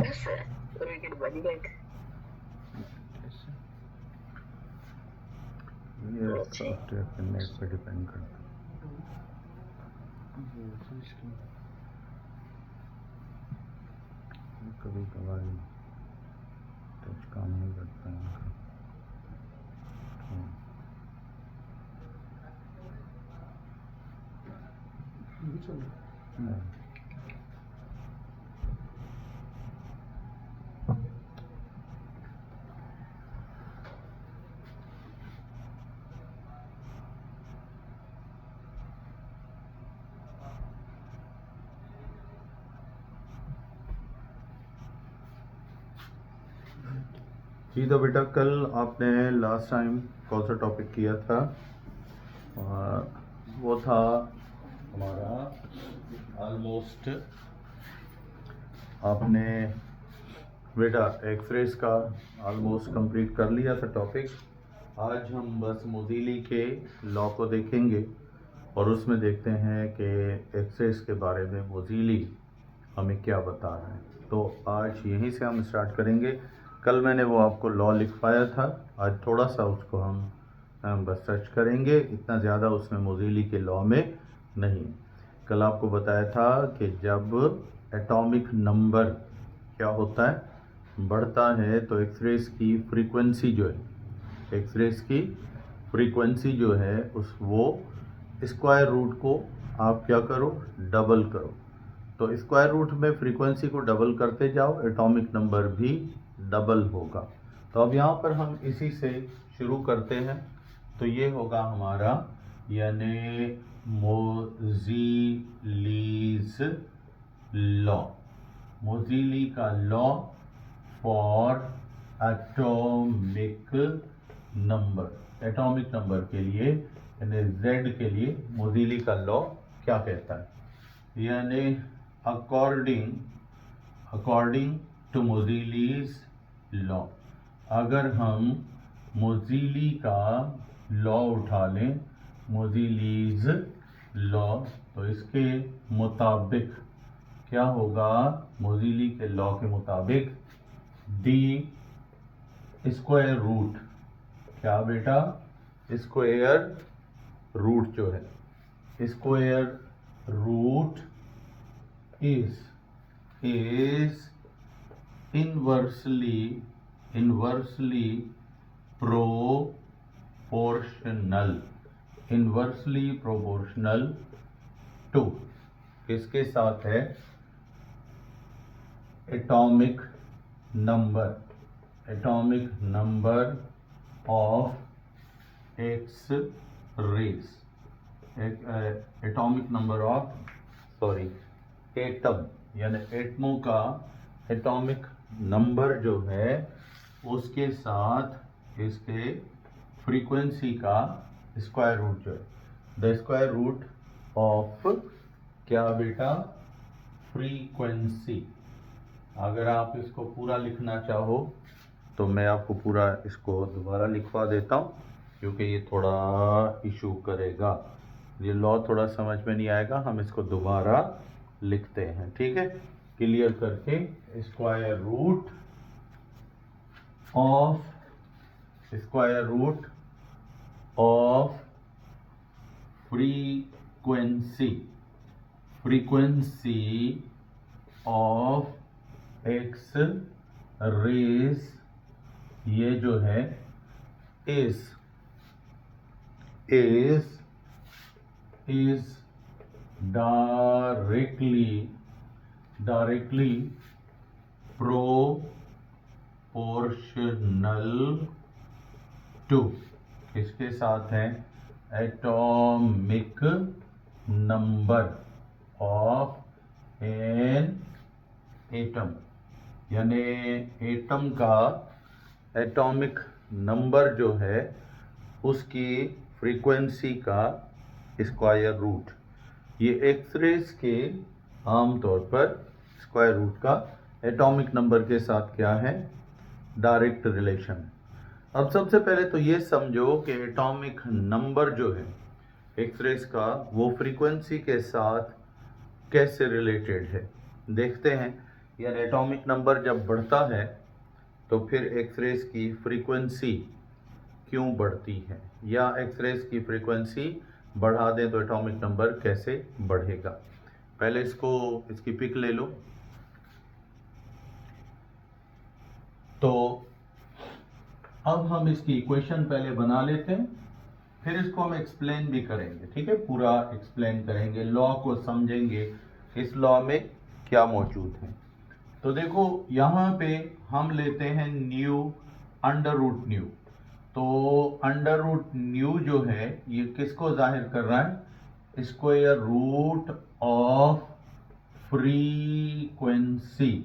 ऐसे लेकिन बनी गई ये सॉफ्टवेयर पे नेट पे डिपेंड करता है, कभी कभार टच काम नहीं करता है इनका। नहीं। जी तो बेटा कल आपने लास्ट टाइम कौन सा टॉपिक किया था, और वो था हमारा ऑलमोस्ट आपने बेटा एक्सरेस का ऑलमोस्ट कंप्लीट कर लिया था टॉपिक। आज हम बस मोज़िली के लॉ को देखेंगे और उसमें देखते हैं कि एक्सरेस के बारे में मोज़िली हमें क्या बता रहा है। तो आज यहीं से हम स्टार्ट करेंगे। कल मैंने वो आपको लॉ लिखवाया था, आज थोड़ा सा उसको हम बस सर्च करेंगे, इतना ज़्यादा उसमें मोज़िली के लॉ में नहीं। कल आपको बताया था कि जब एटॉमिक नंबर क्या होता है, बढ़ता है, तो एक्सरेस की फ्रीक्वेंसी जो है, एक्सरेस की फ्रीक्वेंसी जो है उस वो स्क्वायर रूट को आप क्या करो, डबल करो। तो स्क्वायर रूट में फ्रीक्वेंसी को डबल करते जाओ, एटॉमिक नंबर भी डबल होगा। तो अब यहाँ पर हम इसी से शुरू करते हैं। तो ये होगा हमारा यानी मोज़िलीज लॉ, मोज़िली का law for atomic number, atomic number के लिए यानी Z के लिए मोज़िली का लॉ क्या कहता है, यानी अकॉर्डिंग टू मोज़िलीज लॉ। अगर हम मोज़िली का लॉ उठा लें, मोज़िलीज लॉ, तो इसके मुताबिक क्या होगा, मोज़िली के लॉ के मुताबिक डी स्क्वायर रूट, क्या बेटा, स्क्वायर रूट जो है, square root is inversely proportional to किसके साथ है, atomic number of X rays, atomic number of atom, यानी एटमों का एटॉमिक नंबर जो है उसके साथ इसके फ्रीक्वेंसी का स्क्वायर रूट जो है, द स्क्वायर रूट ऑफ क्या बेटा, फ्रीक्वेंसी। अगर आप इसको पूरा लिखना चाहो तो मैं आपको पूरा इसको दोबारा लिखवा देता हूँ, क्योंकि ये थोड़ा इशू करेगा, ये लॉ थोड़ा समझ में नहीं आएगा, हम इसको दोबारा लिखते हैं, ठीक है, क्लियर करके। Square root of frequency of X rays, ये जो है इज डायरेक्टली प्रोपोर्शनल टू, किसके साथ है, atomic number of an atom, यानी एटम का एटॉमिक नंबर जो है उसकी फ्रीक्वेंसी का स्क्वायर रूट। ये एक्सरेस के आमतौर पर स्क्वायर रूट का एटॉमिक नंबर के साथ क्या है, डायरेक्ट रिलेशन। अब सबसे पहले तो ये समझो कि एटॉमिक नंबर जो है एक्सरेस का वो फ्रीक्वेंसी के साथ कैसे रिलेटेड है देखते हैं। यानी एटॉमिक नंबर जब बढ़ता है तो फिर एक्सरेज की फ्रीक्वेंसी क्यों बढ़ती है, या एक्सरेज की फ्रीक्वेंसी बढ़ा दें तो एटॉमिक नंबर कैसे बढ़ेगा। पहले इसकी पिक ले लो। तो अब हम इसकी इक्वेशन पहले बना लेते हैं, फिर इसको हम एक्सप्लेन भी करेंगे। ठीक है, पूरा एक्सप्लेन करेंगे, लॉ को समझेंगे, इस लॉ में क्या मौजूद है। तो देखो यहाँ पे हम लेते हैं न्यू, अंडर रूट न्यू। तो अंडर रूट न्यू जो है ये किसको जाहिर कर रहा है, square root of frequency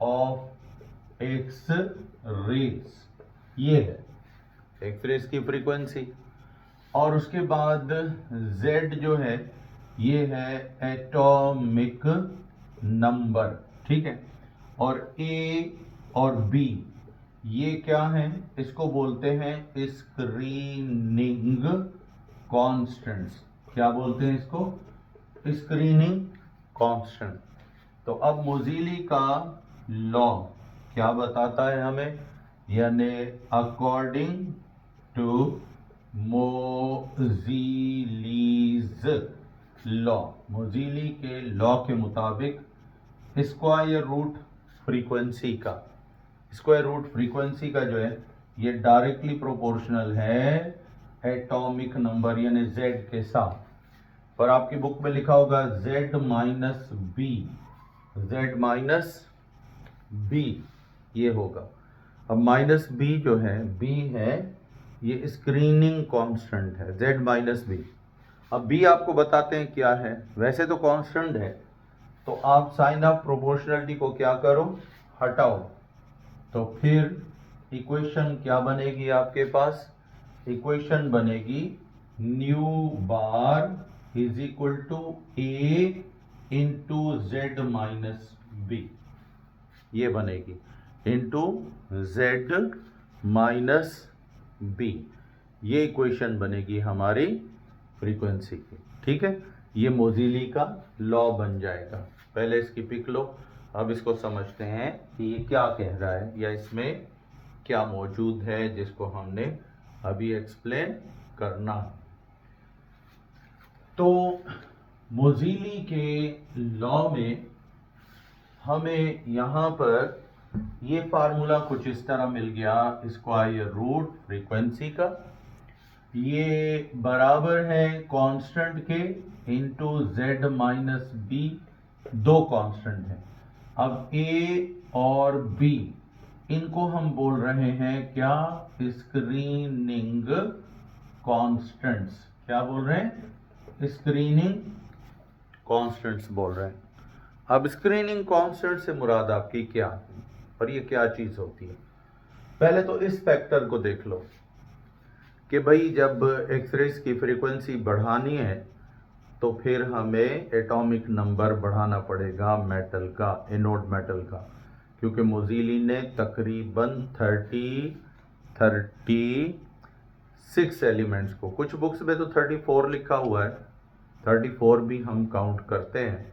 of X rays, ये है एक्स रेज की फ्रीक्वेंसी। और उसके बाद z जो है ये है एटॉमिक नंबर। ठीक है, और a और b ये क्या है, इसको बोलते हैं स्क्रीनिंग कॉन्स्टेंट्स। क्या बोलते हैं इसको, स्क्रीनिंग कांस्टेंट। तो अब मोजीली का लॉ क्या बताता है हमें, यानी अकॉर्डिंग टू मोजीलीज लॉ, मोजीली के लॉ के मुताबिक स्क्वायर रूट फ्रीक्वेंसी का जो है ये डायरेक्टली प्रोपोर्शनल है एटॉमिक नंबर यानी z के साथ। पर आपकी बुक में लिखा होगा z माइनस b ये होगा। अब माइनस b जो है, b है ये स्क्रीनिंग कांस्टेंट है, z माइनस b। अब b आपको बताते हैं क्या है, वैसे तो कांस्टेंट है, तो आप साइन ऑफ प्रोपोर्शनलिटी को क्या करो, हटाओ। तो फिर इक्वेशन क्या बनेगी आपके पास, इक्वेशन बनेगी nu bar is equal to a into Z minus B, ये बनेगी इंटू जेड माइनस बी, ये इक्वेशन बनेगी हमारी फ्रीक्वेंसी की। ठीक है, ये मोजीली का लॉ बन जाएगा। पहले इसकी पिक लो, अब इसको समझते हैं कि ये क्या कह रहा है या इसमें क्या मौजूद है जिसको हमने अभी एक्सप्लेन करना। तो मोजीली के लॉ में हमें यहाँ पर ये फार्मूला कुछ इस तरह मिल गया, स्क्वायर रूट फ्रीक्वेंसी का, ये बराबर है कांस्टेंट के इंटू जेड माइनस बी, दो कांस्टेंट हैं। अब a और b इनको हम बोल रहे हैं क्या, स्क्रीनिंग कांस्टेंट्स। क्या बोल रहे हैं, स्क्रीनिंग कांस्टेंट्स बोल रहे हैं। अब स्क्रीनिंग कांस्टेंट से मुराद आपकी क्या है और ये क्या चीज होती है। पहले तो इस फैक्टर को देख लो कि भाई जब एक्सरेज की फ्रीक्वेंसी बढ़ानी है तो फिर हमें एटॉमिक नंबर बढ़ाना पड़ेगा मेटल का, एनोड मेटल का, क्योंकि मोजीली ने तकरीबन 36 एलिमेंट्स को, कुछ बुक्स में तो 34 लिखा हुआ है, 34 भी हम काउंट करते हैं,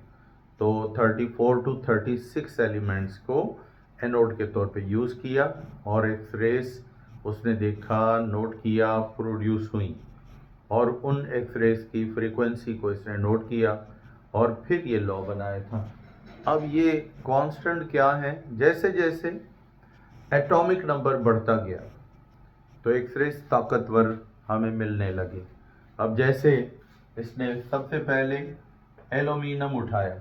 तो 34 टू 36 एलिमेंट्स को एनोड के तौर पे यूज़ किया और एक्सरेज उसने देखा, नोट किया, प्रोड्यूस हुई और उन एक्सरेज की फ्रीक्वेंसी को इसने नोट किया और फिर ये लॉ बनाया था। अब ये कांस्टेंट क्या है, जैसे जैसे एटॉमिक नंबर बढ़ता गया तो एक्सरेज ताकतवर हमें मिलने लगे। अब जैसे इसने सबसे पहले एल्यूमिनियम उठाया,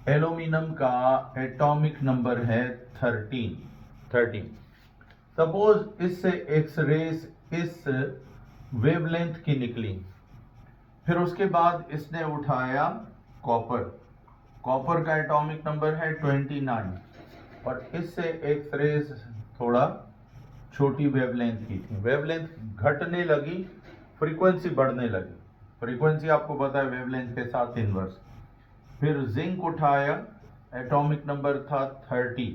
एल्यूमिनियम का एटॉमिक नंबर है 13। सपोज इससे एक्सरेज इस वेवलेंथ की निकली, फिर उसके बाद इसने उठाया कॉपर का एटॉमिक नंबर है 29 और इससे एक्सरेज थोड़ा छोटी वेवलेंथ की थी, वेवलेंथ घटने लगी, फ्रीक्वेंसी बढ़ने लगी, फ्रीक्वेंसी आपको पता है वेवलेंथ के साथ इनवर्स। फिर जिंक उठाया, एटॉमिक नंबर था 30,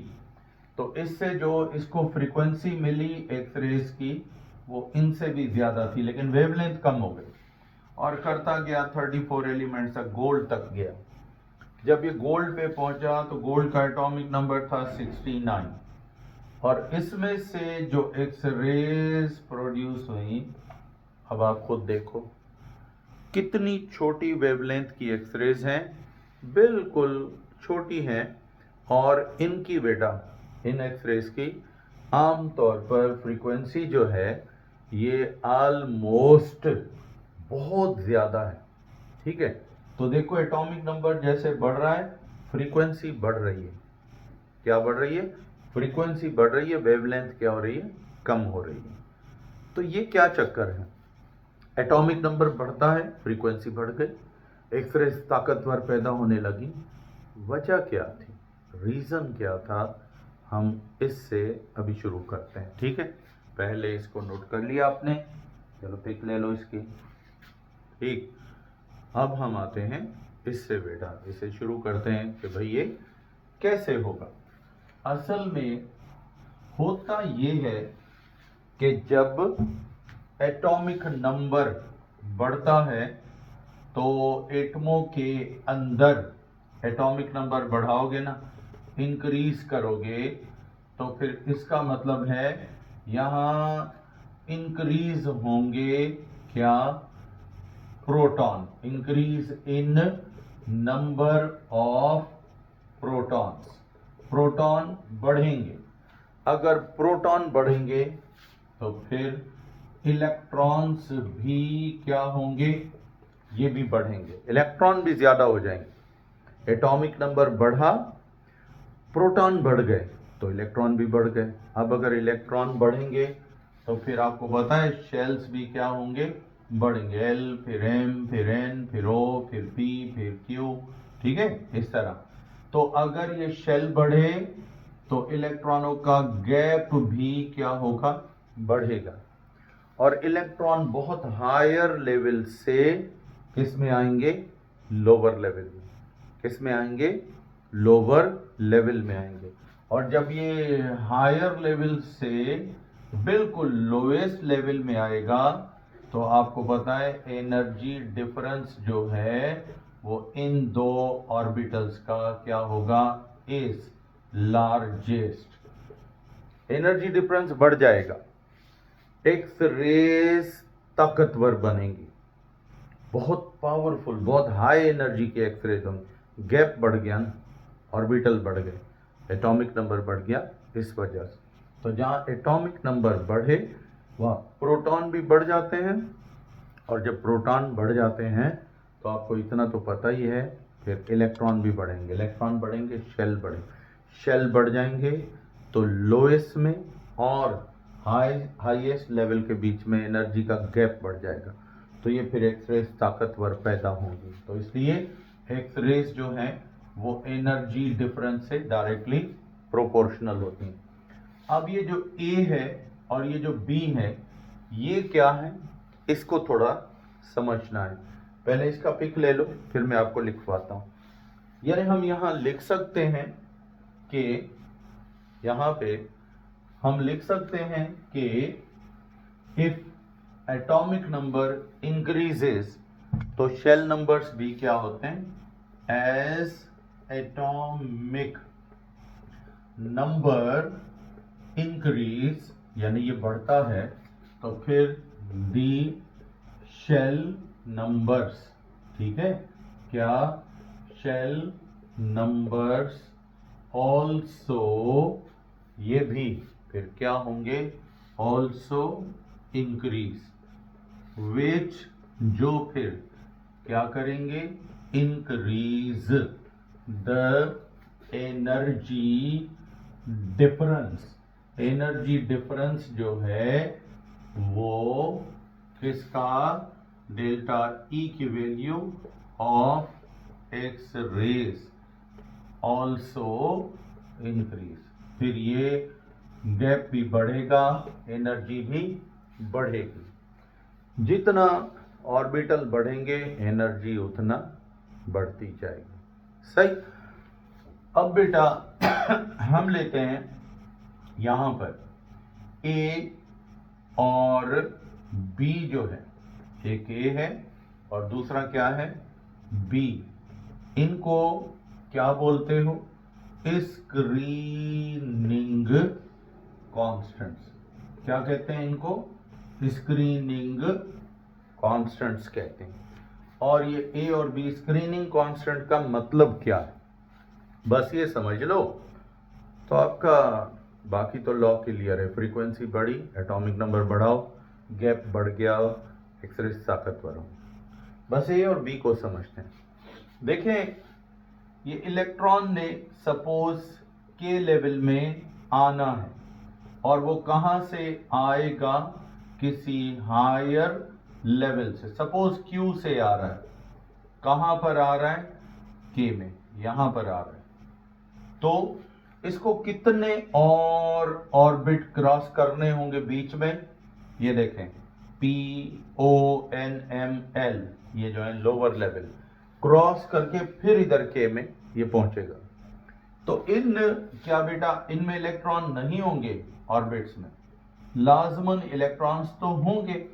तो इससे जो इसको फ्रीक्वेंसी मिली एक्सरेज की वो इनसे भी ज्यादा थी लेकिन वेवलेंथ कम हो गई। और करता गया 34 एलिमेंट्स तक, गोल्ड तक गया। जब ये गोल्ड पे पहुंचा तो गोल्ड का एटॉमिक नंबर था 69, और इसमें से जो एक्स रेज प्रोड्यूस हुई, अब आप खुद देखो कितनी छोटी वेवलेंथ की एक्स रेज हैं, बिल्कुल छोटी हैं। और इनकी बेटा, इन एक्स रेज की आमतौर पर फ्रीक्वेंसी जो है ये ऑलमोस्ट बहुत ज़्यादा है, ठीक है। तो देखो एटॉमिक नंबर जैसे बढ़ रहा है, फ्रीक्वेंसी बढ़ रही है। क्या बढ़ रही है? फ्रीक्वेंसी बढ़ रही है, वेवलेंथ क्या हो रही है? कम हो रही है। तो ये क्या चक्कर है? एटॉमिक नंबर बढ़ता है, फ्रीक्वेंसी बढ़ गई, एक्सरे ताकतवर पैदा होने लगी। वजह क्या थी? रीज़न क्या था? हम इससे अभी शुरू करते हैं, ठीक है। पहले इसको नोट कर लिया आपने, चलो पिक ले लो इसकी, ठीक। अब हम आते हैं इससे बेटा, इसे शुरू करते हैं कि भाई ये कैसे होगा। असल में होता ये है कि जब एटॉमिक नंबर बढ़ता है तो एटमों के अंदर एटॉमिक नंबर बढ़ाओगे ना, इंक्रीज करोगे, तो फिर इसका मतलब है यहाँ इंक्रीज होंगे क्या? Proton, increase in number of protons, proton बढ़ेंगे। अगर प्रोटॉन बढ़ेंगे तो फिर इलेक्ट्रॉन्स भी क्या होंगे? ये भी बढ़ेंगे, इलेक्ट्रॉन भी ज्यादा हो जाएंगे। एटॉमिक नंबर बढ़ा, प्रोटॉन बढ़ गए तो इलेक्ट्रॉन भी बढ़ गए। अब अगर इलेक्ट्रॉन बढ़ेंगे तो फिर आपको पता है शेल्स भी क्या होंगे? बढ़ेंगे। एल, फिर एम, फिर एन, फिर ओ, फिर पी, फिर क्यू, ठीक है, इस तरह। तो अगर ये शेल बढ़े तो इलेक्ट्रॉनों का गैप भी क्या होगा? बढ़ेगा। और इलेक्ट्रॉन बहुत हायर लेवल से किस में आएंगे? लोअर लेवल में। किस में आएंगे? लोअर लेवल में आएंगे। और जब ये हायर लेवल से बिल्कुल लोएस्ट लेवल में आएगा तो आपको पता है एनर्जी डिफरेंस जो है वो इन दो ऑर्बिटल्स का क्या होगा? Is largest. एनर्जी डिफरेंस बढ़ जाएगा, एक्स रेज ताकतवर बनेंगी, बहुत पावरफुल, बहुत हाई एनर्जी के एक्स रेज होंगे। गैप बढ़ गया ना, ऑर्बिटल बढ़ गए, एटॉमिक नंबर बढ़ गया इस वजह से। तो जहाँ एटॉमिक नंबर बढ़े वहाँ प्रोटॉन भी बढ़ जाते हैं, और जब प्रोटॉन बढ़ जाते हैं तो आपको इतना तो पता ही है, फिर इलेक्ट्रॉन भी बढ़ेंगे। इलेक्ट्रॉन बढ़ेंगे, शेल बढ़ेंगे, शेल बढ़ जाएंगे तो लोएस्ट में और हाईएस्ट लेवल के बीच में एनर्जी का गैप बढ़ जाएगा। तो ये फिर एक्सरेज ताकतवर पैदा होंगी। तो इसलिए एक्सरेज जो हैं वो एनर्जी डिफरेंस से डायरेक्टली प्रोपोर्शनल होती हैं। अब ये जो ए है और ये जो बी है, ये क्या है? इसको थोड़ा समझना है। पहले इसका पिक ले लो, फिर मैं आपको लिखवाता हूं। यानी हम यहां लिख सकते हैं कि यहां पे हम लिख सकते हैं कि इफ एटॉमिक नंबर इंक्रीजेस तो शेल नंबर्स भी क्या होते हैं? एज एटॉमिक नंबर इंक्रीज, यानी ये बढ़ता है, तो फिर दी शेल नंबर्स, ठीक है, क्या? शेल नंबर्स ऑल्सो, ये भी फिर क्या होंगे? ऑल्सो इंक्रीज, विच जो फिर क्या करेंगे? Increase the energy difference. Energy difference जो है वो किसका? डेल्टा ई की value of X rays also increase. फिर ये गैप भी बढ़ेगा, एनर्जी भी बढ़ेगी। जितना ऑर्बिटल बढ़ेंगे एनर्जी उतना बढ़ती जाएगी, सही। अब बेटा हम लेते हैं यहां पर ए और बी जो है, एक ए है और दूसरा क्या है बी। इनको क्या बोलते हो? Screening constants. क्या कहते हैं इनको? स्क्रीनिंग कांस्टेंट्स कहते हैं। और ये ए और बी स्क्रीनिंग कांस्टेंट का मतलब क्या है, बस ये समझ लो तो आपका बाकी तो लॉ क्लियर है। फ्रीक्वेंसी बढ़ी, एटॉमिक नंबर बढ़ाओ, गैप बढ़ गया, एक्सरे ताकतवर हो। बस ए और बी को समझते हैं। देखें, ये इलेक्ट्रॉन ने सपोज के लेवल में आना है और वो कहां से आएगा? किसी हायर लेवल से। सपोज क्यू से आ रहा है, कहां पर आ रहा है? के में, यहां पर आ रहा है। तो इसको कितने और ऑर्बिट क्रॉस करने होंगे बीच में? ये देखें, P O N M L, ये जो है लोअर लेवल, क्रॉस करके फिर इधर के में ये पहुंचेगा। तो इन क्या बेटा, इनमें इलेक्ट्रॉन नहीं होंगे ऑर्बिट्स में, लाजमन इलेक्ट्रॉन्स तो होंगे।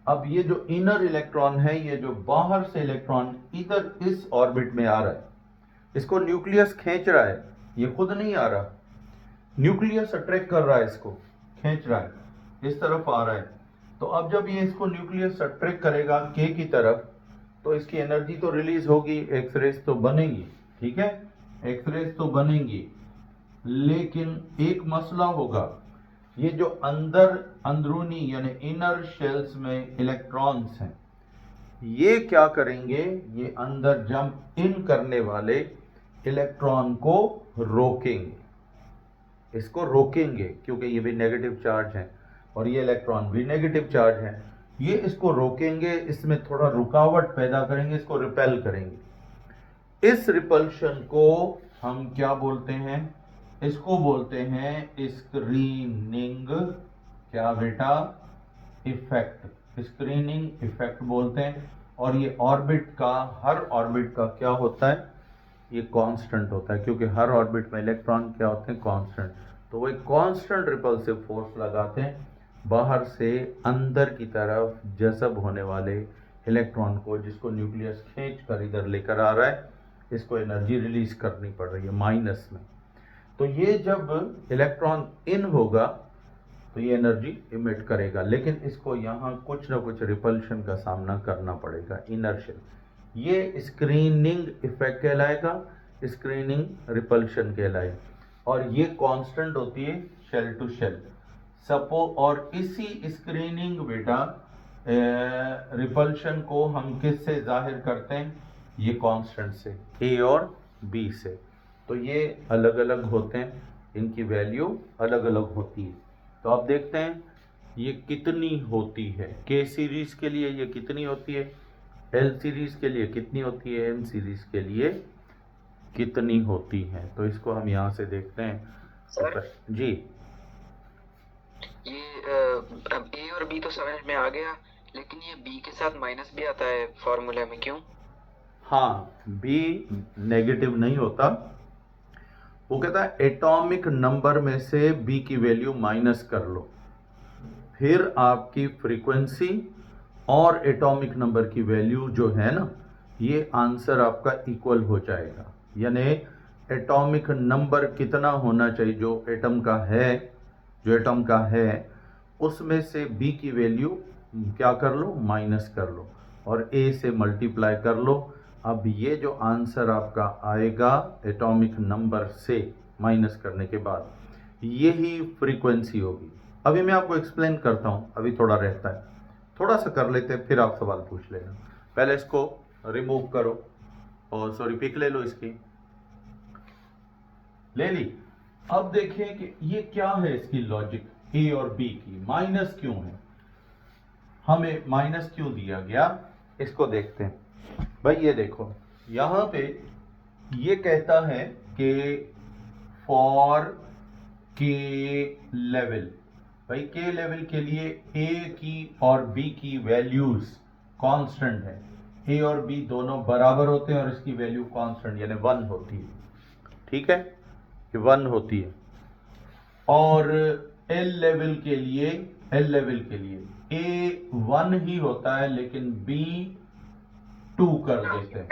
अब ये जो इनर इलेक्ट्रॉन है, ये जो बाहर से इलेक्ट्रॉन इधर इस ऑर्बिट में आ रहा है, इसको न्यूक्लियस खींच रहा है, ये खुद नहीं आ रहा, न्यूक्लियस अट्रैक्ट कर रहा है, इसको खींच रहा है, इस तरफ आ रहा है। तो अब जब ये इसको न्यूक्लियस अट्रैक्ट करेगा के की तरफ, तो इसकी एनर्जी तो रिलीज होगी, एक्सरेज तो बनेंगी, ठीक है, एक्सरेज तो बनेंगी। लेकिन एक मसला होगा, ये जो अंदरूनी यानी इनर शेल्स में इलेक्ट्रॉन्स हैं, ये क्या करेंगे? ये अंदर जंप इन करने वाले इलेक्ट्रॉन को रोकेंगे, इसको रोकेंगे, क्योंकि ये भी नेगेटिव चार्ज है और ये इलेक्ट्रॉन भी नेगेटिव चार्ज है। ये इसको रोकेंगे, इसमें थोड़ा रुकावट पैदा करेंगे, इसको रिपेल करेंगे। इस रिपल्शन को हम क्या बोलते हैं? इसको बोलते हैं स्क्रीनिंग, क्या बेटा? इफेक्ट, स्क्रीनिंग इफेक्ट बोलते हैं। और ये ऑर्बिट का, हर ऑर्बिट का क्या होता है? ये कांस्टेंट होता है, क्योंकि हर ऑर्बिट में इलेक्ट्रॉन क्या होते हैं? कांस्टेंट। तो वो एक कांस्टेंट रिपल्सिव फोर्स लगाते हैं बाहर से अंदर की तरफ जज़ब होने वाले इलेक्ट्रॉन को, जिसको न्यूक्लियस खींच कर इधर लेकर आ रहा है, इसको एनर्जी रिलीज करनी पड़ रही है माइनस में। तो ये जब इलेक्ट्रॉन इन होगा तो ये एनर्जी इमिट करेगा, लेकिन इसको यहाँ कुछ ना कुछ रिपल्शन का सामना करना पड़ेगा, इनर्शियल। ये स्क्रीनिंग इफेक्ट कहलाएगा, स्क्रीनिंग रिपल्शन कहलाएगा। और ये कांस्टेंट होती है शेल टू शेल सपो। और इसी स्क्रीनिंग बेटा रिपल्शन को हम किससे जाहिर करते हैं? ये कांस्टेंट से, ए और बी से। तो ये अलग अलग होते हैं, इनकी वैल्यू अलग अलग होती है। तो आप देखते हैं ये कितनी होती है, के सीरीज के लिए ये कितनी होती है, एल सीरीज के लिए कितनी होती है, एम सीरीज के लिए कितनी होती है। तो इसको हम यहाँ से देखते हैं सर जी। ये अब ए और बी तो समझ में आ गया, लेकिन ये बी के साथ माइनस भी आता है फॉर्मूला में, क्यों? हाँ, बी नेगेटिव नहीं होता, वो कहता है एटॉमिक नंबर में से बी की वैल्यू माइनस कर लो, फिर आपकी फ्रीक्वेंसी और एटॉमिक नंबर की वैल्यू जो है ना, ये आंसर आपका इक्वल हो जाएगा। यानी एटॉमिक नंबर कितना होना चाहिए जो एटम का है, जो एटम का है उसमें से बी की वैल्यू क्या कर लो? माइनस कर लो और ए से मल्टीप्लाई कर लो। अब ये जो आंसर आपका आएगा एटॉमिक नंबर से माइनस करने के बाद, यही फ्रीक्वेंसी होगी। अभी मैं आपको एक्सप्लेन करता हूँ, अभी थोड़ा रहता है, थोड़ा सा कर लेते हैं, फिर आप सवाल पूछ लेना। पहले इसको रिमूव करो और सॉरी पिक ले लो, इसकी ले ली। अब देखिए कि ये क्या है, इसकी लॉजिक ए और बी की। माइनस क्यों है, हमें माइनस क्यों दिया गया, इसको देखते हैं। भाई ये देखो, यहां पे ये कहता है कि फॉर के लेवल, भाई के लेवल के लिए ए की और बी की वैल्यूज कांस्टेंट है। ए और बी दोनों बराबर होते हैं और इसकी वैल्यू कांस्टेंट यानी 1 होती है, ठीक है, ये 1 होती है। और एल लेवल के लिए ए 1 ही होता है, लेकिन बी 2 कर देते हैं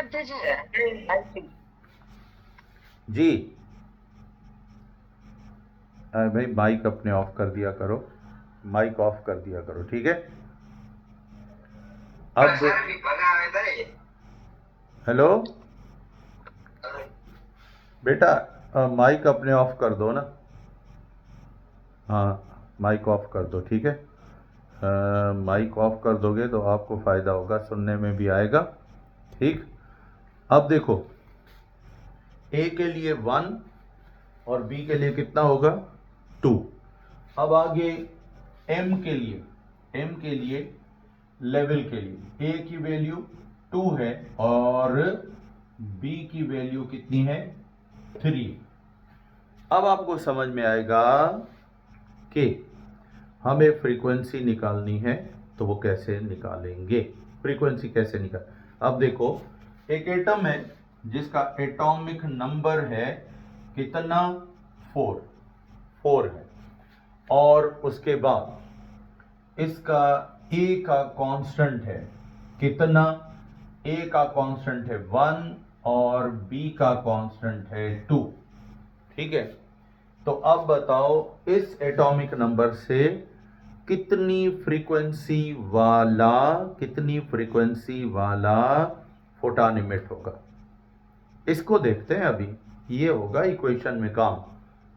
जी। भाई माइक अपने ऑफ कर दिया करो, माइक ऑफ कर दिया करो, ठीक है। अब हेलो बेटा, माइक अपने ऑफ कर दो ना। हाँ माइक ऑफ कर दो, ठीक है। माइक ऑफ कर दोगे तो आपको फ़ायदा होगा, सुनने में भी आएगा, ठीक। अब देखो ए के लिए 1 और बी के लिए कितना होगा 2। अब आगे एम के लिए लेवल के लिए ए की वैल्यू 2 है और बी की वैल्यू कितनी है 3। अब आपको समझ में आएगा कि हमें फ्रीक्वेंसी निकालनी है, तो वो कैसे निकालेंगे, फ्रीक्वेंसी कैसे निकाल। अब देखो एक एटम है जिसका एटॉमिक नंबर है कितना 4 है, और उसके बाद इसका ए का कांस्टेंट है कितना, ए का कांस्टेंट है 1 और बी का कांस्टेंट है 2, ठीक है। तो अब बताओ इस एटॉमिक नंबर से कितनी फ्रीक्वेंसी वाला फोटॉन इमिट होगा, इसको देखते हैं अभी। ये होगा इक्वेशन में काम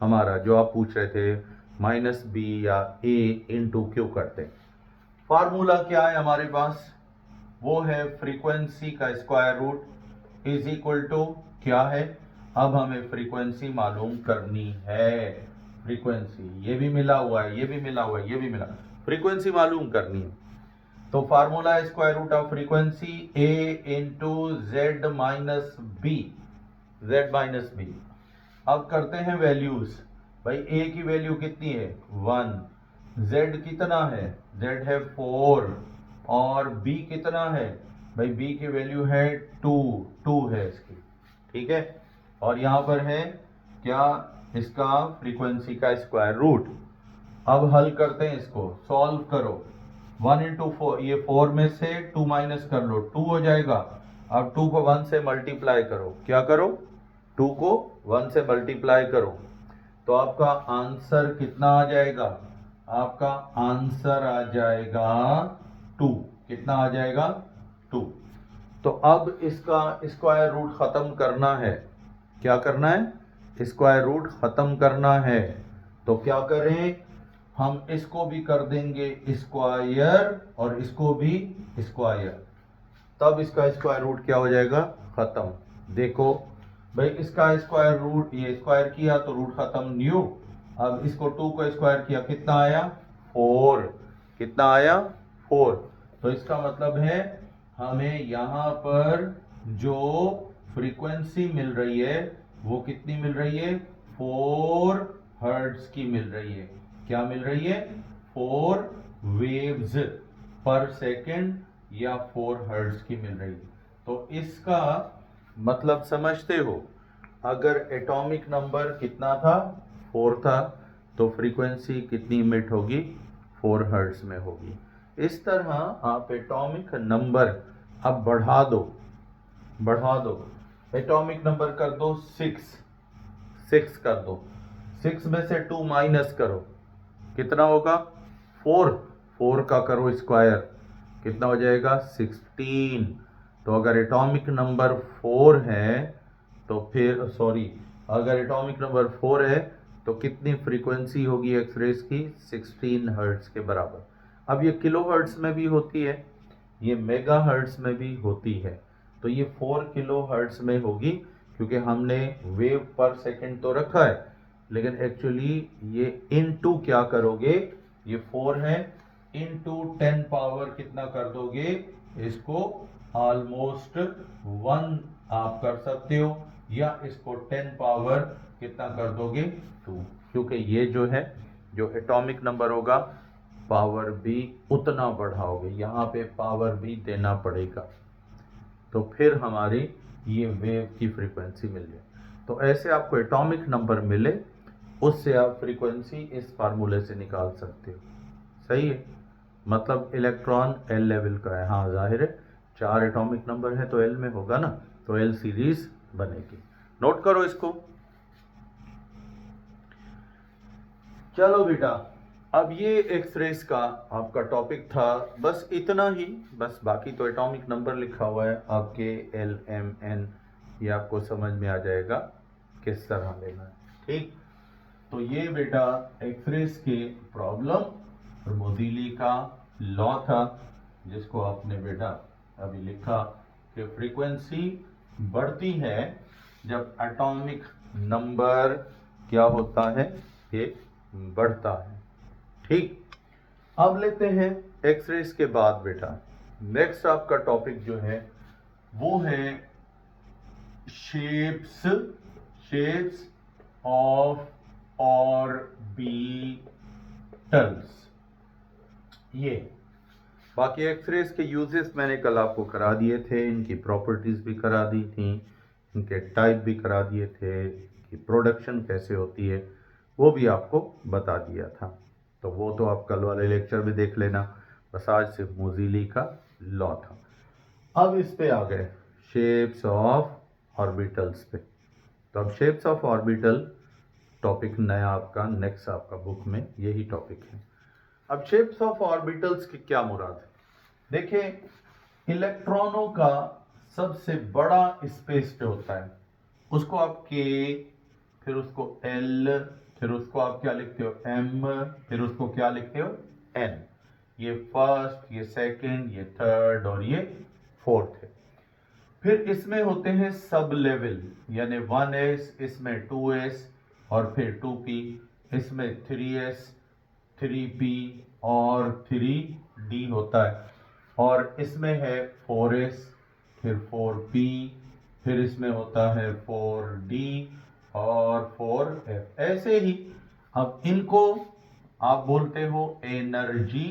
हमारा, जो आप पूछ रहे थे -b या a इंटू क्यू करते। फार्मूला क्या है हमारे पास, वो है फ्रीक्वेंसी का square root is equal to क्या है। अब हमें फ्रीक्वेंसी मालूम करनी है, फ्रीक्वेंसी ये भी मिला हुआ है, ये भी मिला हुआ है, ये भी मिला, फ्रीक्वेंसी मालूम करनी है। तो फार्मूला है square root of frequency a into z minus B. अब करते हैं वैल्यूज, भाई a की वैल्यू कितनी है 1, z कितना है, z है 4 और b कितना है, भाई b की वैल्यू है 2 है इसकी, ठीक है। और यहां पर है क्या, इसका फ्रीक्वेंसी का स्क्वायर रूट। अब हल करते हैं इसको, सॉल्व करो 1 इंटू 4, ये 4 में से 2 माइनस कर लो 2 हो जाएगा। अब 2 को 1 से मल्टीप्लाई करो, क्या करो 2 को 1 से मल्टीप्लाई करो, तो आपका आंसर कितना आ जाएगा, आपका आंसर आ जाएगा 2। कितना आ जाएगा 2। तो अब इसका स्क्वायर रूट खत्म करना है, क्या करना है, स्क्वायर रूट खत्म करना है। तो क्या करें, हम इसको भी कर देंगे स्क्वायर और इसको भी स्क्वायर, तब इसका स्क्वायर रूट क्या हो जाएगा खत्म। देखो भाई इसका स्क्वायर रूट, ये स्क्वायर किया तो रूट खत्म न्यू। अब इसको 2 को स्क्वायर किया कितना आया 4, कितना आया 4। तो इसका मतलब है हमें यहां पर जो फ्रीक्वेंसी मिल रही है वो कितनी मिल रही है 4 हर्ट्ज की मिल रही है। क्या मिल रही है 4 वेव्स पर सेकंड या 4 हर्ट्ज की मिल रही है। तो इसका मतलब समझते हो, अगर एटॉमिक नंबर कितना था 4 था, तो फ्रीक्वेंसी कितनी इमिट होगी 4 हर्ट्ज में होगी। इस तरह आप एटॉमिक नंबर अब बढ़ा दो, एटॉमिक नंबर कर दो 6 कर दो, 6 में से 2 माइनस करो, कितना होगा 4 का करो स्क्वायर, कितना हो जाएगा 16। तो अगर एटॉमिक नंबर 4 है तो फिर अगर एटॉमिक नंबर 4 है तो कितनी फ्रीक्वेंसी होगी एक्सरेज की 16 हर्ट्ज के बराबर। अब ये किलो हर्ट्ज में भी होती है, ये मेगा हर्ट्ज में भी होती है, तो ये 4 किलो हर्ट्ज में होगी क्योंकि हमने वेव पर सेकंड तो रखा है, लेकिन एक्चुअली ये इनटू क्या करोगे, ये 4 है इनटू 10 पावर कितना कर दोगे इसको, ऑलमोस्ट 1 आप कर सकते हो, या इसको 10 पावर कितना कर दोगे 2, क्योंकि ये जो है जो एटॉमिक नंबर होगा पावर भी उतना बढ़ाओगे, यहाँ पे पावर भी देना पड़ेगा, तो फिर हमारी ये वेव की फ्रीक्वेंसी मिल जाए। तो ऐसे आपको एटॉमिक नंबर मिले, उससे आप फ्रीक्वेंसी इस फार्मूले से निकाल सकते हो। सही है, मतलब इलेक्ट्रॉन एल लेवल का है, हाँ जाहिर है। 4 एटॉमिक नंबर है तो एल में होगा ना, तो एल सीरीज बनेगी। नोट करो इसको। चलो बेटा, अब ये एक्सरेस का आपका टॉपिक था, बस इतना ही, बस बाकी तो एटॉमिक नंबर लिखा हुआ है आपके एल एम एन, ये आपको समझ में आ जाएगा किस तरह लेना है, ठीक। तो ये बेटा एक्सरेस के प्रॉब्लम और मोदीली का लॉ था, जिसको आपने बेटा अभी लिखा कि फ्रीक्वेंसी बढ़ती है जब एटॉमिक नंबर क्या होता है, ये बढ़ता है, ठीक। अब लेते हैं एक्सरेस के बाद बेटा नेक्स्ट आपका टॉपिक जो है वो है शेप्स ऑफ ऑर्बिटल्स। ये बाकी एक्सरेस के यूजेस मैंने कल आपको करा दिए थे, इनकी प्रॉपर्टीज भी करा दी थी, इनके टाइप भी करा दिए थे, कि प्रोडक्शन कैसे होती है वो भी आपको बता दिया था। तो वो तो आप कल वाले लेक्चर में देख लेना, बस आज सिर्फ मोज़िली का लॉ था। अब इस पे आ गए शेप्स ऑफ ऑर्बिटल्स पे। तो अब शेप्स ऑफ ऑर्बिटल टॉपिक नया आपका नेक्स्ट आपका बुक में यही टॉपिक है। अब शेप्स ऑफ ऑर्बिटल्स की क्या मुराद है? देखिए, इलेक्ट्रॉनों का सबसे बड़ा स्पेस जो होता है उसको आप के, फिर उसको एल, फिर उसको आप क्या लिखते हो एम, फिर उसको क्या लिखते हो एन। ये फर्स्ट, ये सेकंड, ये थर्ड और ये फोर्थ है। फिर इसमें होते हैं सब लेवल, यानी 1s, इसमें 2s और फिर 2p, इसमें 3s, 3p और 3d होता है, और इसमें है 4s, फिर 4p, फिर इसमें होता है 4d और 4f, ऐसे ही। अब इनको आप बोलते हो एनर्जी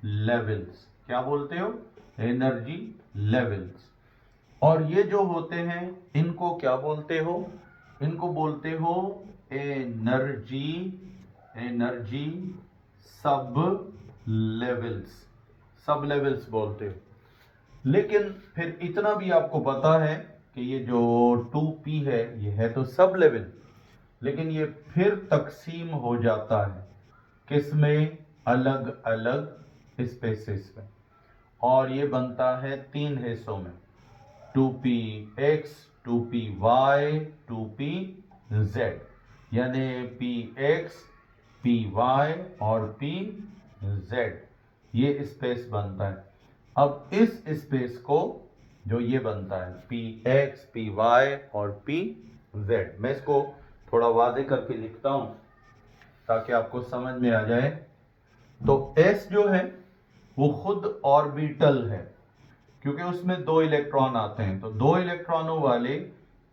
लेवल्स। क्या बोलते हो? Energy levels. और ये जो होते हैं इनको क्या बोलते हो? इनको बोलते हो एनर्जी सब लेवल्स बोलते हो। लेकिन फिर इतना भी आपको पता है कि ये जो 2p है ये है तो सब लेवल, लेकिन ये फिर तकसीम हो जाता है किसमें? अलग अलग स्पेसेस में, और ये बनता है 3 हिस्सों में, 2px, 2py, 2pz, यानी px, py और pz, ये स्पेस बनता है। अब इस स्पेस को जो ये बनता है px, py और pz, मैं इसको थोड़ा वादे करके लिखता हूं ताकि आपको समझ में आ जाए। तो s जो है वो खुद ऑर्बिटल है, क्योंकि उसमें 2 इलेक्ट्रॉन आते हैं, तो 2 इलेक्ट्रॉनों वाले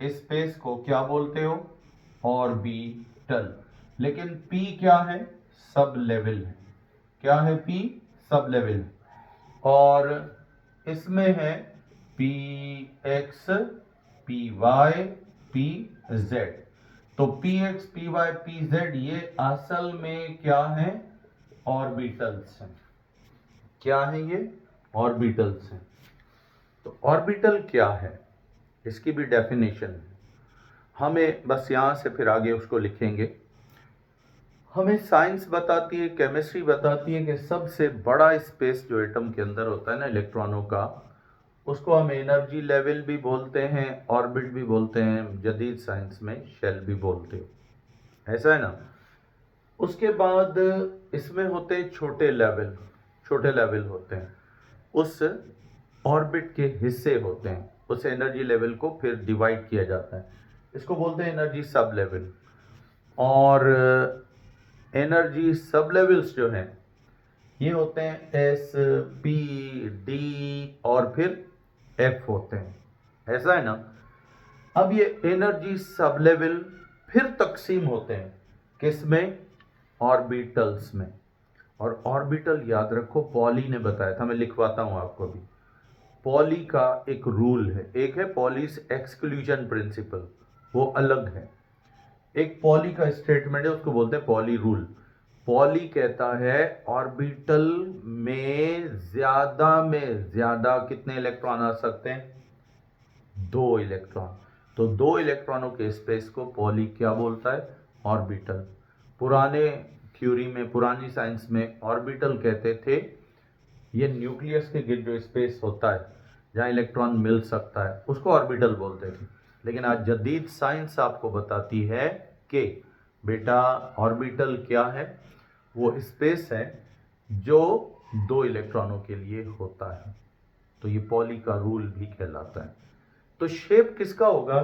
स्पेस को क्या बोलते हो? ऑर्बिटल। लेकिन p क्या है? सब लेवल है। क्या है p? Sub level. और इसमें है px, py, pz। तो px, py, pz ये असल में क्या है? ऑर्बिटल्स हैं। क्या है ये? ऑर्बिटल्स हैं। तो ऑर्बिटल क्या है, इसकी भी डेफिनेशन है, हमें बस यहां से फिर आगे उसको लिखेंगे। हमें साइंस बताती है, केमिस्ट्री बताती है कि सबसे बड़ा स्पेस जो एटम के अंदर होता है ना इलेक्ट्रॉनों का, उसको हम एनर्जी लेवल भी बोलते हैं, ऑर्बिट भी बोलते हैं, जदीद साइंस में शेल भी बोलते हो, ऐसा है ना। उसके बाद इसमें होते हैं छोटे लेवल होते हैं, उस ऑर्बिट के हिस्से होते हैं, उस एनर्जी लेवल को फिर डिवाइड किया जाता है, इसको बोलते हैं एनर्जी सब लेवल। और एनर्जी सब लेवल्स जो हैं ये होते हैं एस, पी, डी और फिर एफ होते हैं, ऐसा है ना। अब ये एनर्जी सब लेवल फिर तकसीम होते हैं किसमें? ऑर्बिटल्स में। और ऑर्बिटल याद रखो, पॉली ने बताया था, मैं लिखवाता हूं आपको भी। पॉली का एक रूल है, एक है पॉलीज एक्सक्लूजन प्रिंसिपल, वो अलग है। एक पॉली का स्टेटमेंट है, उसको बोलते हैं पॉली रूल। पॉली कहता है ऑर्बिटल में ज्यादा कितने इलेक्ट्रॉन आ सकते हैं? 2 इलेक्ट्रॉन। तो 2 इलेक्ट्रॉनों के स्पेस को पॉली क्या बोलता है? ऑर्बिटल। पुराने थ्योरी में, पुरानी साइंस में ऑर्बिटल कहते थे ये न्यूक्लियस के गिर्द जो स्पेस होता है जहाँ इलेक्ट्रॉन मिल सकता है उसको ऑर्बिटल बोलते थे। लेकिन आज जदीद साइंस आपको बताती है कि बेटा ऑर्बिटल क्या है? वो स्पेस है जो 2 इलेक्ट्रॉनों के लिए होता है। तो ये पॉली का रूल भी कहलाता है। तो शेप किसका होगा?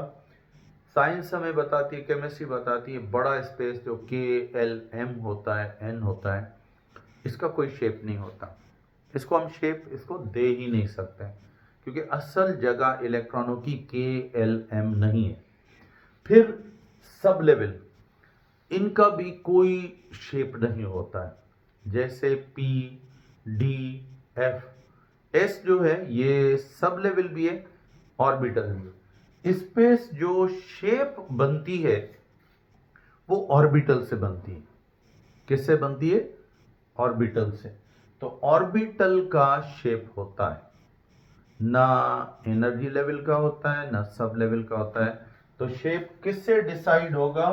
साइंस हमें बताती है, केमिस्ट्री बताती है, बड़ा स्पेस जो KLM होता है, N होता है, इसका कोई शेप नहीं होता। इसको हम शेप इसको दे ही नहीं सकते क्योंकि असल जगह इलेक्ट्रॉनों की KLM नहीं है। फिर सब लेवल, इनका भी कोई शेप नहीं होता है। जैसे P, D, F, S जो है ये सब लेवल भी है, ऑर्बिटल भी है। स्पेस जो शेप बनती है वो ऑर्बिटल से बनती है। किससे बनती है? ऑर्बिटल से। तो ऑर्बिटल का शेप होता है, ना एनर्जी लेवल का होता है ना सब लेवल का होता है। तो शेप किससे डिसाइड होगा?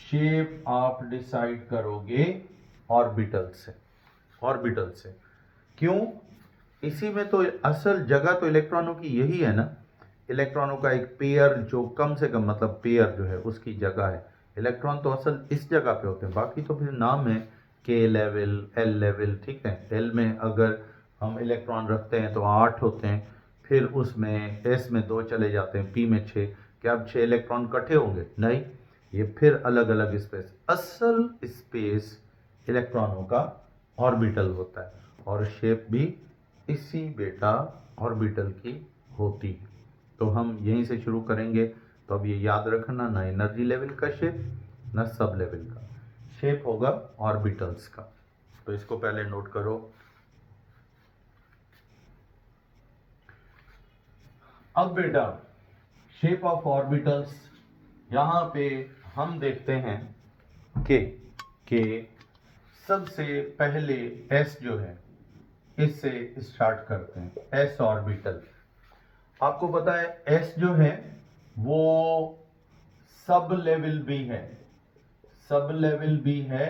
शेप आप डिसाइड करोगे ऑर्बिटल से। ऑर्बिटल से क्यों? इसी में तो असल जगह तो इलेक्ट्रॉनों की यही है ना। इलेक्ट्रॉनों का एक पेयर जो कम से कम, मतलब पेयर जो है उसकी जगह है। इलेक्ट्रॉन तो असल इस जगह पे होते हैं, बाकी तो फिर नाम है K लेवल, L लेवल, ठीक है। L में अगर हम इलेक्ट्रॉन रखते हैं तो 8 होते हैं, फिर उसमें S में 2 चले जाते हैं, P में 6। क्या अब 6 इलेक्ट्रॉन इकट्ठे होंगे? नहीं, ये फिर अलग अलग स्पेस। असल स्पेस इलेक्ट्रॉनों का ऑर्बिटल होता है और शेप भी इसी बेटा ऑर्बिटल की होती है। तो हम यहीं से शुरू करेंगे। तो अब ये याद रखना, ना एनर्जी लेवल का शेप ना सब लेवल का शेप होगा ऑर्बिटल्स का। तो इसको पहले नोट करो। अब बेटा शेप ऑफ ऑर्बिटल्स, यहां पे हम देखते हैं कि सबसे पहले S जो है इससे स्टार्ट करते हैं। S ऑर्बिटल, आपको पता है S जो है वो सब लेवल भी है, सब लेवल भी है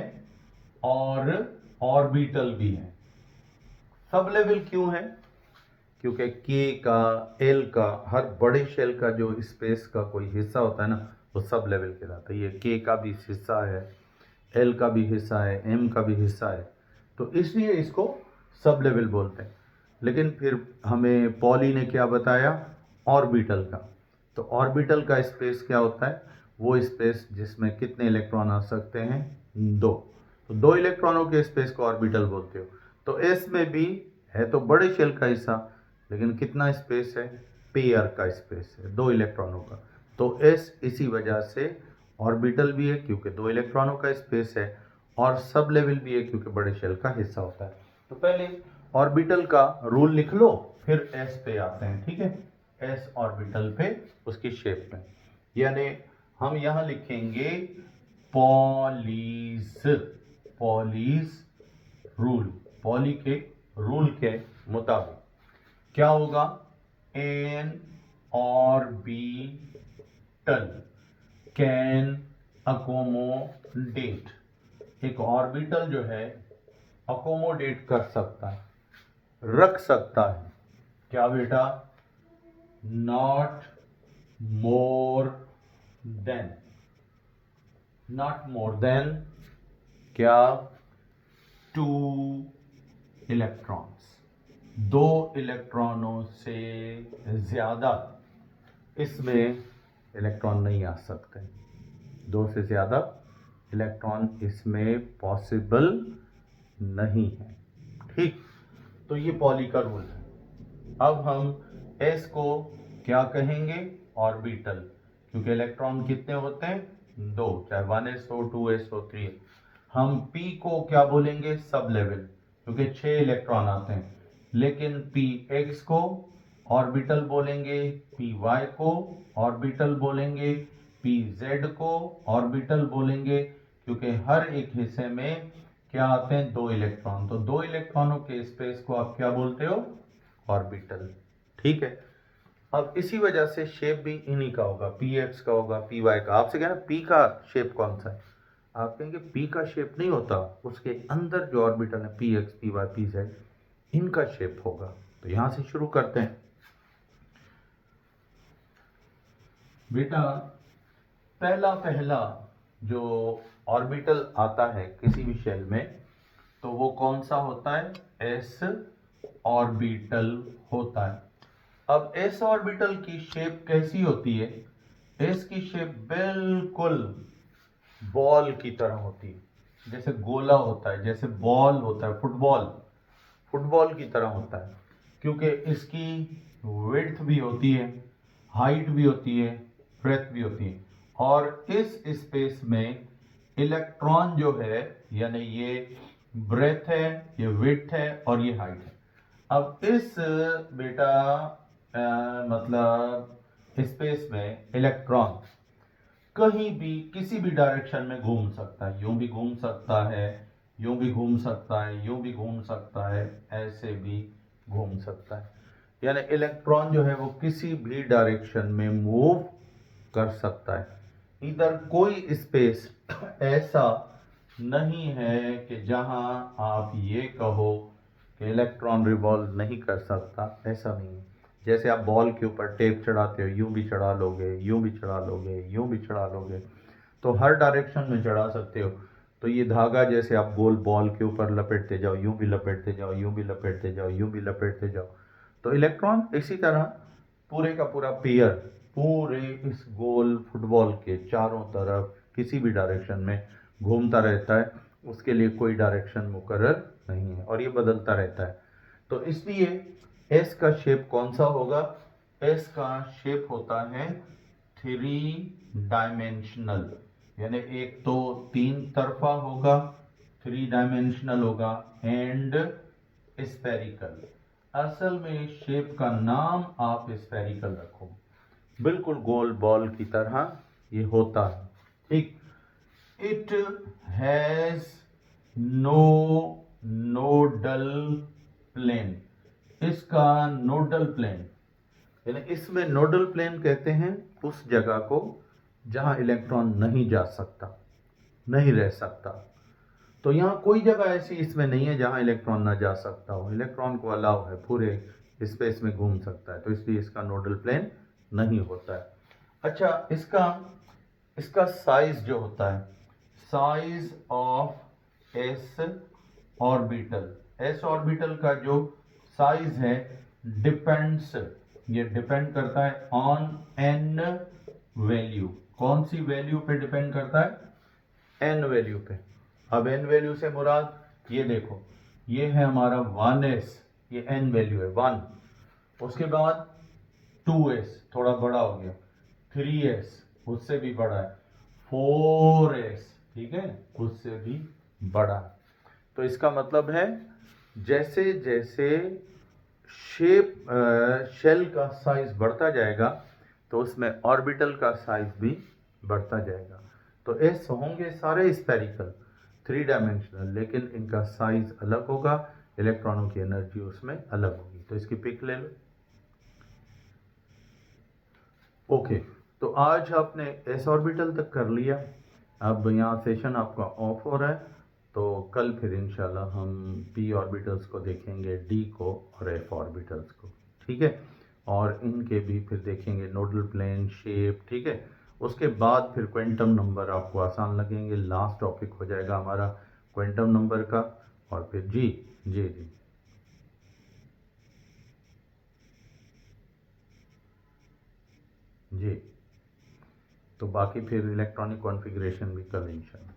और ऑर्बिटल भी है। सब लेवल क्यों है? क्योंकि K का, L का, हर बड़े शेल का जो स्पेस का कोई हिस्सा होता है ना वो सब लेवल कहलाता है। ये K का भी हिस्सा है, L का भी हिस्सा है, M का भी हिस्सा है, तो इसलिए इसको सब लेवल बोलते हैं। लेकिन फिर हमें पॉली ने क्या बताया? ऑर्बिटल का। तो ऑर्बिटल का स्पेस क्या होता है? वो स्पेस जिसमें कितने इलेक्ट्रॉन आ सकते हैं? 2। तो 2 इलेक्ट्रॉनों के स्पेस को ऑर्बिटल बोलते हो। तो S में भी है तो बड़े शेल का हिस्सा, लेकिन कितना स्पेस है? पेयर का स्पेस है, 2 इलेक्ट्रॉनों का। तो S इसी वजह से ऑर्बिटल भी है क्योंकि 2 इलेक्ट्रॉनों का स्पेस है, और सब लेवल भी है क्योंकि बड़े शेल का हिस्सा होता है। तो पहले ऑर्बिटल का रूल लिख लो, फिर S पे आते हैं, ठीक है। S ऑर्बिटल पे उसकी शेप में, यानी हम यहां लिखेंगे पॉलीज। पॉलीज रूल, पॉली के रूल के मुताबिक क्या होगा? एन ऑर्बिटल कैन अकोमोडेट, एक ऑर्बिटल जो है अकोमोडेट कर सकता है, रख सकता है। क्या बेटा? Not more than, not more than क्या? 2 इलेक्ट्रॉन्स, 2 इलेक्ट्रॉनों से ज्यादा इसमें इलेक्ट्रॉन नहीं आ सकते। 2 से ज्यादा इलेक्ट्रॉन इसमें पॉसिबल नहीं है, ठीक। तो ये पॉली का रूल है। अब हम S को क्या कहेंगे? ऑर्बिटल, क्योंकि इलेक्ट्रॉन कितने होते हैं? 2, चाहे 1s हो, 2s हो, 3। हम P को क्या बोलेंगे? सब लेवल, क्योंकि 6 इलेक्ट्रॉन आते हैं। लेकिन Px को ऑर्बिटल बोलेंगे, Py को ऑर्बिटल बोलेंगे, Pz को ऑर्बिटल बोलेंगे, क्योंकि हर एक हिस्से में क्या आते हैं? 2 इलेक्ट्रॉन। तो 2 इलेक्ट्रॉनों के स्पेस को आप क्या बोलते हो? ऑर्बिटल। ठीक है। अब इसी वजह से शेप भी इन्हीं का होगा, पी एक्स का होगा, पी वाई का। आपसे कहना पी का शेप कौन सा है, आप कहेंगे पी का शेप नहीं होता, उसके अंदर जो ऑर्बिटल है P X, P Y, P Z, इनका शेप होगा। तो यहां से शुरू करते हैं बेटा। पहला पहला जो ऑर्बिटल आता है किसी भी शेल में, तो वो कौन सा होता है? एस ऑर्बिटल होता है। अब एस ऑर्बिटल की शेप कैसी होती है? एस की शेप बिल्कुल बॉल की तरह होती है, जैसे गोला होता है, जैसे बॉल होता है, फुटबॉल, फुटबॉल की तरह होता है, क्योंकि इसकी विड्थ भी होती है, हाइट भी होती है, ब्रेथ भी होती है। और इस स्पेस में इलेक्ट्रॉन जो है, यानी ये ब्रेथ है, ये विड्थ है और ये हाइट है। अब इस बेटा मतलब स्पेस में इलेक्ट्रॉन कहीं भी किसी भी डायरेक्शन में घूम सकता है, यूं भी घूम सकता है, यूं भी घूम सकता है, यूं भी घूम सकता है, ऐसे भी घूम सकता है। यानी इलेक्ट्रॉन जो है वो किसी भी डायरेक्शन में मूव कर सकता है। इधर कोई स्पेस ऐसा नहीं है कि जहां आप ये कहो कि इलेक्ट्रॉन रिवॉल्व नहीं कर सकता, ऐसा नहीं है। जैसे आप बॉल के ऊपर टेप चढ़ाते हो, यूं भी चढ़ा लोगे, यूं भी चढ़ा लोगे, यूं भी चढ़ा लोगे, तो हर डायरेक्शन में चढ़ा सकते हो। तो ये धागा जैसे आप गोल बॉल के ऊपर लपेटते जाओ, यूं भी लपेटते जाओ, यूं भी लपेटते जाओ, यूं भी लपेटते जाओ, तो इलेक्ट्रॉन इसी तरह पूरे का पूरा पेयर पूरे इस गोल फुटबॉल के चारों तरफ किसी भी डायरेक्शन में घूमता रहता है। उसके लिए कोई डायरेक्शन मुकर्रर नहीं है और ये बदलता रहता है। तो इसलिए एस का शेप कौन सा होगा? एस का शेप होता है 3 डायमेंशनल, यानी एक तो 3 तरफा होगा, 3 डायमेंशनल होगा एंड स्पेरिकल। असल में शेप का नाम आप स्पेरिकल रखो, बिल्कुल गोल बॉल की तरह ये होता है। ठीक। It has no nodal plane. इसका नोडल प्लेन, यानी इसमें नोडल प्लेन कहते हैं उस जगह को जहां इलेक्ट्रॉन नहीं जा सकता, नहीं रह सकता। तो यहाँ कोई जगह ऐसी इसमें नहीं है जहां इलेक्ट्रॉन ना जा सकता हो, इलेक्ट्रॉन को अलाउ है, पूरे स्पेस में घूम सकता है, तो इसलिए इसका नोडल प्लेन नहीं होता है। अच्छा, इसका इसका साइज जो होता है, size of S orbital, S orbital का जो साइज है डिपेंड्स, ये डिपेंड करता है ऑन एन वैल्यू। कौन सी वैल्यू पे डिपेंड करता है? एन वैल्यू पे। अब एन वैल्यू से मुराद ये देखो, ये है हमारा 1s, ये एन वैल्यू है 1। उसके बाद 2s थोड़ा बड़ा हो गया, 3s उससे भी बड़ा है, 4s ठीक है उससे भी बड़ा है। तो इसका मतलब है जैसे जैसे शेप शेल का साइज बढ़ता जाएगा तो उसमें ऑर्बिटल का साइज भी बढ़ता जाएगा। तो एस होंगे सारे स्पेरिकल 3 डायमेंशनल, लेकिन इनका साइज अलग होगा, इलेक्ट्रॉनों की एनर्जी उसमें अलग होगी। तो इसकी पिक ले लो। ओके, तो आज आपने एस ऑर्बिटल तक कर लिया। अब यहाँ सेशन आपका ऑफ हो रहा है, तो कल फिर इंशाल्लाह हम पी ऑर्बिटल्स को देखेंगे, डी को और एफ ऑर्बिटल्स को। ठीक है, और इनके भी फिर देखेंगे नोडल प्लेन, शेप। ठीक है, उसके बाद फिर क्वांटम नंबर आपको आसान लगेंगे। लास्ट टॉपिक हो जाएगा हमारा क्वांटम नंबर का। और फिर जी जी जी जी, तो बाकी फिर इलेक्ट्रॉनिक कॉन्फ़िगरेशन भी कल इंशाल्लाह।